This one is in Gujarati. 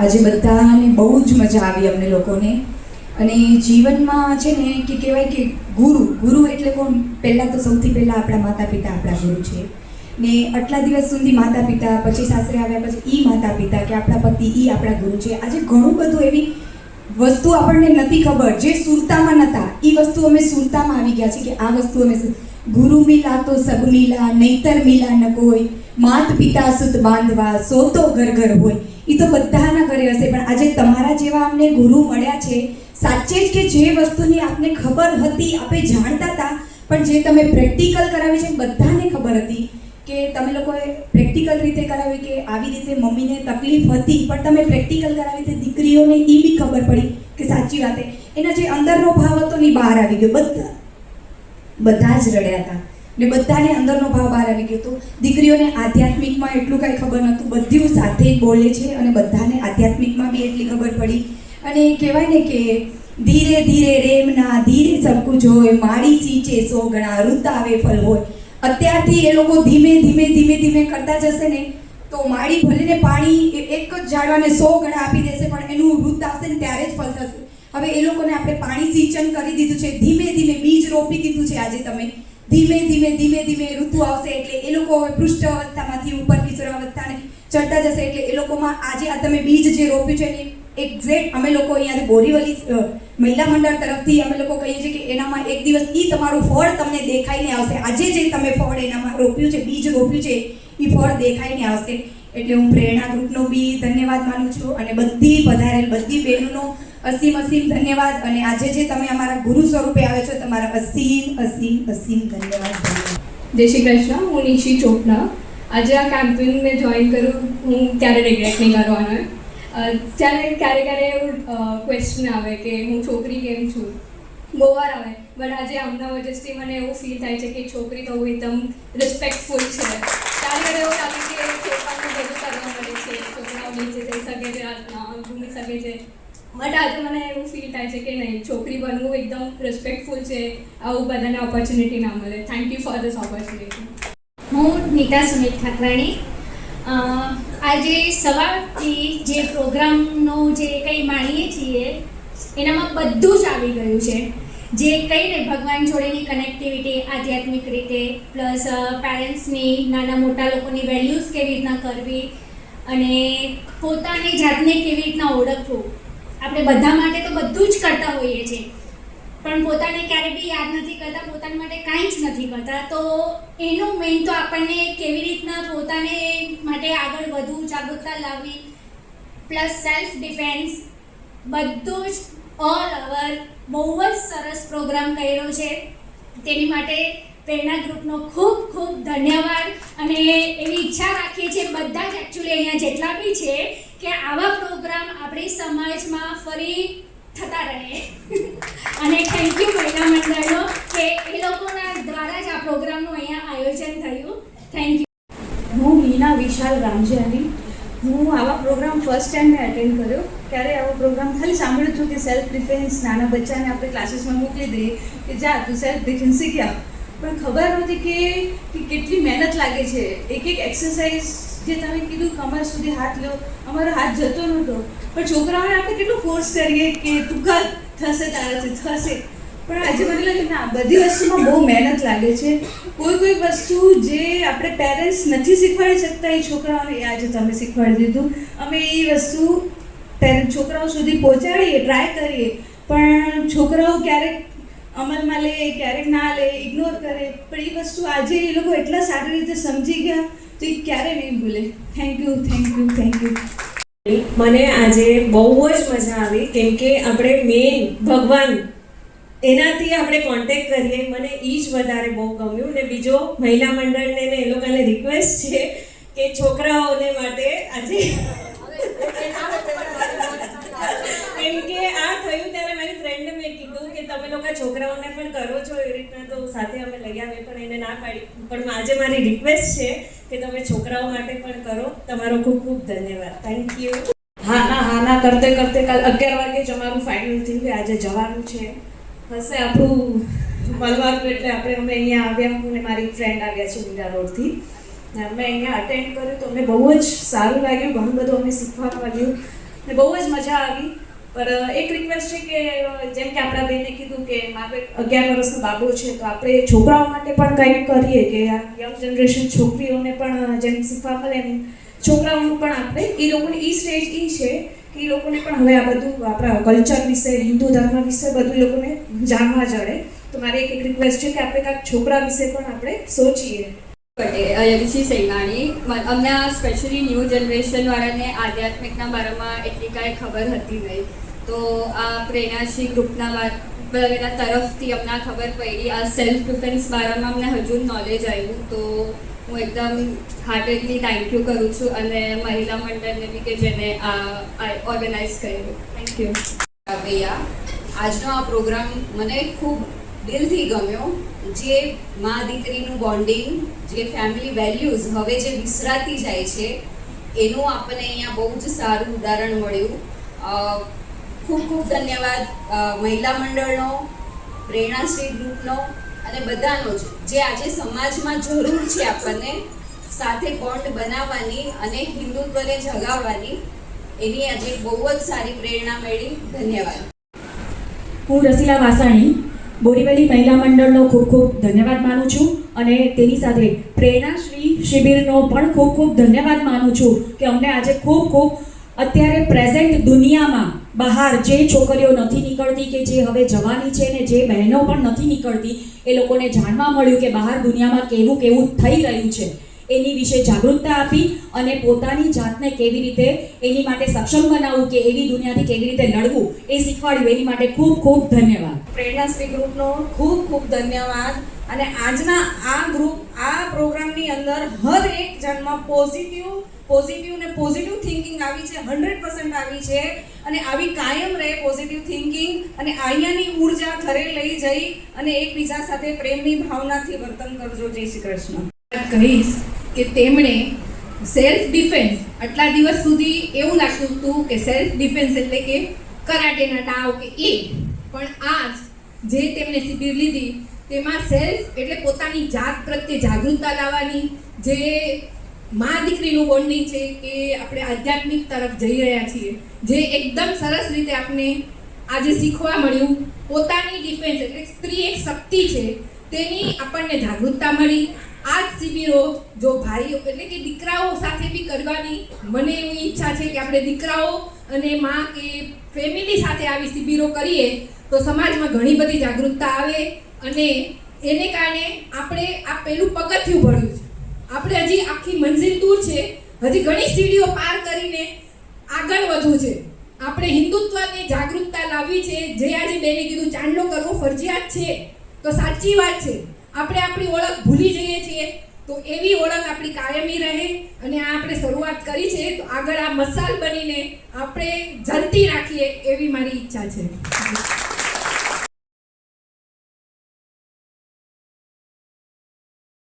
આજે બધાને બહુ જ મજા આવી અમને લોકોને. અને જીવનમાં છે ને કે કહેવાય કે ગુરુ એટલે કોણ? પહેલાં તો સૌથી પહેલાં આપણા માતા પિતા આપણા ગુરુ છે. ને આટલા દિવસ સુધી માતા પિતા, પછી સાસરે આવ્યા પછી માતા પિતા કે આપણા પતિ આપણા ગુરુ છે. આજે ઘણું બધું એવી વસ્તુ આપણને નથી ખબર જે સુરતામાં નહોતા, એ વસ્તુ અમે સુરતામાં આવી ગયા છે કે આ વસ્તુ અમે ગુરુ મિલા તો સબ મિલા, નહીતર મિલા ન કોઈ, માત પિતા સુત બાંધવા, સો તો ઘર ઘર હોય. એ તો બધાના ઘરે હશે, પણ આજે તમારા જેવા અમને ગુરુ મળ્યા છે. સાચે જ કે જે વસ્તુની આપને ખબર હતી, આપણે જાણતા હતા, પણ જે તમે પ્રેક્ટિકલ કરાવી છે બધાને ખબર હતી કે તમે લોકોએ પ્રેક્ટિકલ રીતે કરાવી કે આવી રીતે મમ્મીને તકલીફ હતી, પણ તમે પ્રેક્ટિકલ કરાવી તે દીકરીઓને એ બી ખબર પડી કે સાચી વાત એના જે અંદરનો ભાવ હતો ને બહાર આવી ગયો. બધા જ રડ્યા હતા ને બધાને અંદરનો ભાવ બહાર આવી ગયો હતો. દીકરીઓને આધ્યાત્મિકમાં એટલું કાંઈ ખબર નહોતું, બધું સાથે જ બોલે છે અને બધાને આધ્યાત્મિકમાં બી એટલી ખબર પડી. અને કહેવાય ને કે ધીરે ધીરે રેમના ધીરે સબ કુછ હોય, માડી સીંચે સો ગણા, ઋત આવે ફલ હોય. અત્યારથી એ લોકો ધીમે ધીમે કરતા જશે ને તો માડી ભલે ને પાણી એક જ ઝાડવાને 100 ગણા આપી દેશે, પણ એનું ઋત આવશે ને ત્યારે જ ફળ થશે. હવે એ લોકોને આપણે પાણી સિંચન કરી દીધું છે, ધીમે બીજ રોપી દીધું છે. આજે તમે ધીમે ઋતુ આવશે એટલે એ લોકો હવે પૃષ્ઠ અવસ્થામાંથી ઉપર કિશોરાવસ્થાને ચડતા જશે, એટલે એ લોકોમાં આજે આ તમે બીજ જે રોપ્યું છે ને એક્ઝેક્ટ અમે લોકો અહીંયાથી બોરીવલી મહિલા મંડળ તરફથી અમે લોકો કહીએ છીએ કે એનામાં એક દિવસ તમારું ફળ તમને દેખાઈને આવશે. આજે જે તમે ફળ એનામાં રોપ્યું છે, બીજ રોપ્યું છે, એ ફળ દેખાઈને આવશે. એટલે હું પ્રેરણા ગ્રુપનો બી ધન્યવાદ માનું છું અને બધી પધારેલ બધી બહેનોનો અસીમ ધન્યવાદ. અને આજે જે તમે અમારા ગુરુ સ્વરૂપે આવે છો, તમારા અસીમ ધન્યવાદ. જય શ્રી કૃષ્ણ. હું નિશી ચોપડા. આજે આ કેમ્પેન મેં જોઈન કર્યું, હું ત્યારે રિગ્રેટ નહીં કરવાનો. ક્યારે એવું ક્વેશ્ચન આવે કે હું છોકરી કેમ છું, બહુ વાર આવે, બટ આજે આમના વજહથી મને એવું ફીલ થાય છે કે છોકરી તો એકદમ રિસ્પેક્ટફુલ છે. ત્યારે એવું લાગે કે છોકરાઓને બધું કરવા મળે છે, છોકરાઓ નીચે જઈ શકે છે, ઘૂમી શકે છે, બટ આજે મને એવું ફીલ થાય છે કે નહીં, છોકરી બનવું એકદમ રિસ્પેક્ટફુલ છે. આવું બધાને ઓપોર્ચ્યુનિટી ના મળે. Thank you for this opportunity. હું નીતા સુમિત ઠાકરાણી. આજે સવારથી જે પ્રોગ્રામનો જે કંઈ માણીએ છીએ એનામાં બધું જ આવી ગયું છે. જે કહીને ભગવાન જોડેની કનેક્ટિવિટી આધ્યાત્મિક રીતે, પ્લસ પેરેન્ટ્સની, નાના મોટા લોકોની વેલ્યુઝ કેવી રીતના કરવી અને પોતાની જાતને કેવી રીતના ઓળખવું. આપણે બધા માટે તો બધું જ કરતા હોઈએ છીએ, પણ પોતાને ક્યારે બી યાદ નથી કરતા, પોતાના માટે કાંઈ જ નથી કરતા. તો એનું મેઇન તો આપણને કેવી રીતના પોતાને માટે આગળ વધવું, જાગૃતતા લાવવી, પ્લસ સેલ્ફ ડિફેન્સ, બધું જ ઓલ ઓવર બહુ જ સરસ પ્રોગ્રામ કર્યો છે. તેની માટે પ્રેરણા ગ્રુપનો ખૂબ ખૂબ ધન્યવાદ. અને એવી ઈચ્છા રાખીએ છીએ બધા જ એકચ્યુઅલી અહીંયા જેટલા બી છે કે આવા પ્રોગ્રામ આપણી સમાજમાં ફરી થતા રહે. અને થેન્ક યુ મહિલા મંડળનો કે એ લોકોના દ્વારા જ આ પ્રોગ્રામનું અહીંયા આયોજન થયું. Thank you. હું મીના વિશાલ રામજીયાની. હું આવા પ્રોગ્રામ ફર્સ્ટ ટાઈમ મેં અટેન્ડ કર્યો. ક્યારે આવો પ્રોગ્રામ ખાલી સાંભળ્યું હતું કે સેલ્ફ ડિફેન્સ, નાના બચ્ચાને આપણે ક્લાસીસમાં મોકલી દઈએ કે જા તું સેલ્ફ ડિફેન્સ શીખ્યા, પણ ખબર નહોતી કે કેટલી મહેનત લાગે છે. એક એક્સરસાઇઝ જે તમે કીધું કમર સુધી હાથ લો, અમારો હાથ જતો નહોતો, પણ છોકરાઓને આપણે કેટલું ફોર્સ કરીએ કે તું કર, થશે તારાથી થશે. પણ આજે મને લાગે ના, બધી વસ્તુમાં બહુ મહેનત લાગે છે. કોઈ વસ્તુ જે આપણે પેરેન્ટ્સ નથી શીખવાડી શકતા એ છોકરાઓને આજે તમે શીખવાડી દીધું. અમે એ વસ્તુ છોકરાઓ સુધી પહોંચાડીએ, ટ્રાય કરીએ, પણ છોકરાઓ ક્યારેક અમલમાં લે, ક્યારેક ના લે, ઇગ્નોર કરે. પણ એ વસ્તુ આજે એ લોકો એટલા સારી રીતે સમજી ગયા તો એ ક્યારે નહીં ભૂલે. Thank you. મને આજે બહુ જ મજા આવી, કેમ કે આપણે મેઇન ભગવાન એનાથી આપણે કોન્ટેક્ટ કરીએ. મને એ જ વધારે બહુ ગમ્યું. ને બીજો મહિલા મંડળને એ લોકોને રિક્વેસ્ટ છે કે છોકરાઓને માટે આજે કેમ કે આ થયું ત્યારે મારી ફ્રેન્ડને મેં કીધું કે તમે લોકો છોકરાઓને પણ કરો છો એ રીતના, તો સાથે અમે લઈ આવીએ, પણ એને ના પાડી. પણ આજે મારી રિક્વેસ્ટ છે કે તમે છોકરાઓ માટે પણ કરો. તમારો ખૂબ ખૂબ ધન્યવાદ. Thank you. હા કરતે કાલ 11 વાગે જ અમારું ફાઇનલ થયું કે આજે જવાનું છે. હશે આપણું મળવાનું, એટલે અમે અહીંયા આવ્યા. હું ને મારી ફ્રેન્ડ આવ્યા છે મીરા રોડથી. અમે અહીંયા અટેન્ડ કર્યું તો અમને બહુ જ સારું લાગ્યું. ઘણું બધું અમને શીખવા મળ્યું. ને બહુ જ મજા આવી. પર એક રિક્વેસ્ટ છે કે જેમ કે આપણા બેને કીધું કે મારો 11 વર્ષનો બાબો છે, તો આપણે છોકરાઓ માટે પણ કંઈક કરીએ કે આ યંગ જનરેશન છોકરીઓને પણ જેમ શીખવા મળે એમ છોકરાઓનું પણ આપણે એ લોકોની સ્ટેજ છે કે એ લોકોને પણ હવે આ બધું આપણા કલ્ચર વિશે, હિન્દુ ધર્મ વિશે બધું એ લોકોને જાણવા જડે. તો મારી એક રિક્વેસ્ટ છે કે આપણે કાંઈક છોકરા વિશે પણ આપણે સોચીએ. યદિશી સેંગાણી. અમને સ્પેશિયલી ન્યૂ જનરેશનવાળાને આધ્યાત્મિકના બારામાં એટલી કાંઈ ખબર હતી નહીં, તો આ પ્રેરણાશ્રી ગ્રુપના એના તરફથી અમને ખબર પડી. આ સેલ્ફ ડિફેન્સ બારામાં અમને હજુ નોલેજ આવ્યું, તો હું એકદમ હાર્ટેડલી થેન્ક યુ કરું છું, અને મહિલા મંડળને બી કે જેને આ ઓર્ગેનાઇઝ કર્યું. Thank you. ભૈયા, આજનો આ પ્રોગ્રામ મને ખૂબ દિલથી ગમ્યો. જે મા દીકરીનું બોન્ડિંગ, જે ફેમિલી વેલ્યુઝ હવે જે વિસરાતી જાય છે, એનું આપણને અહીંયા બહુ જ સારું ઉદાહરણ મળ્યું. ખૂબ ખૂબ ધન્યવાદ મહિલા મંડળનો, પ્રેરણાશ્રી ગ્રુપનો અને બધાનો જ, જે આજે સમાજમાં જરૂર છે આપણને સાથે બોન્ડ બનાવવાની અને હિન્દુત્વને જગાવવાની. એની આજે બહુ જ સારી પ્રેરણા મળી. ધન્યવાદ. હું રસીલા વાસાણી બોરીવલી મહિલા મંડળનો ખૂબ ખૂબ ધન્યવાદ માનું છું, અને તેની સાથે પ્રેરણાશ્રી શિબિરનો પણ ખૂબ ખૂબ ધન્યવાદ માનું છું કે અમને આજે ખૂબ અત્યારે પ્રેઝન્ટ દુનિયામાં બહાર જે છોકરીઓ નથી નીકળતી કે જે હવે જવાની છે ને જે બહેનો પણ નથી નીકળતી, એ લોકોને જાણવા મળ્યું કે બહાર દુનિયામાં કેવું થઈ રહ્યું છે. એની વિશે જાગૃતતા આપી અને પોતાની જાતને કેવી રીતે એની માટે સક્ષમ બનાવવું, કે એવી દુનિયાથી કેવી રીતે લડવું, એ શીખવાડ્યું. એની માટે ખૂબ ખૂબ ધન્યવાદ. પ્રેરણાશ્રી ગ્રુપનો ખૂબ ખૂબ ધન્યવાદ. અને આજના આ ગ્રુપ, આ પ્રોગ્રામની અંદર હર એક જણમાં પોઝિટિવ ને પોઝિટિવ થિંકિંગ આવી છે, 100% આવી છે. અને આવી કાયમ રહે પોઝિટિવ થિંકિંગ, અને અહીંયાની ઉર્જા ઘરે લઈ જઈ અને એકબીજા સાથે પ્રેમની ભાવનાથી વર્તન કરજો. જય શ્રી કૃષ્ણ. કહીશ કે તેમણે સેલ્ફ ડિફેન્સ, આટલા દિવસ સુધી એવું લાગતું હતું કે સેલ્ફ ડિફેન્સ એટલે કે કરાટેના ડાવ કે એ, પણ આજ જે તેમણે શિબિર લીધી તેમાં સેલ્ફ એટલે પોતાની જાત પ્રત્યે જાગૃતતા લાવવાની, જે મા દીકરીનું બોન્ડિંગ છે કે આપણે આધ્યાત્મિક તરફ જઈ રહ્યા છીએ, જે એકદમ સરસ રીતે આપણે આજે શીખવા મળ્યું. પોતાની ડિફેન્સ એટલે સ્ત્રી એક શક્તિ છે, તેની આપણને જાગૃતતા મળી. આ જ શિબિરો જો ભાઈઓ એટલે કે દીકરાઓ સાથે બી કરવાની મને એવી ઈચ્છા છે કે આપણે દીકરાઓ અને મા કે ફેમિલી સાથે આવી શિબિરો કરીએ તો સમાજમાં ઘણી બધી જાગૃતતા આવે, અને એને કારણે આપણે આ પહેલું પગથિયું ભર્યું છે. આપણે હજી આખી મંજિલ દૂર છે, હજી ઘણી સીડીઓ પાર કરીને આગળ વધવું છે. આપણે હિન્દુત્વની જાગૃતતા લાવવી છે. જે આજે બેને કીધું ચાંદલો કરવો ફરજિયાત છે, તો સાચી વાત છે. આપણે આપણી ઓળખ ભૂલી જઈએ છીએ, તો એવી ઓળખ આપણી કાયમી રહે. અને આ આપણે શરૂઆત કરી છે, તો આગળ આ મસાલ બનીને આપણે જલતી રાખીએ એવી મારી ઈચ્છા છે.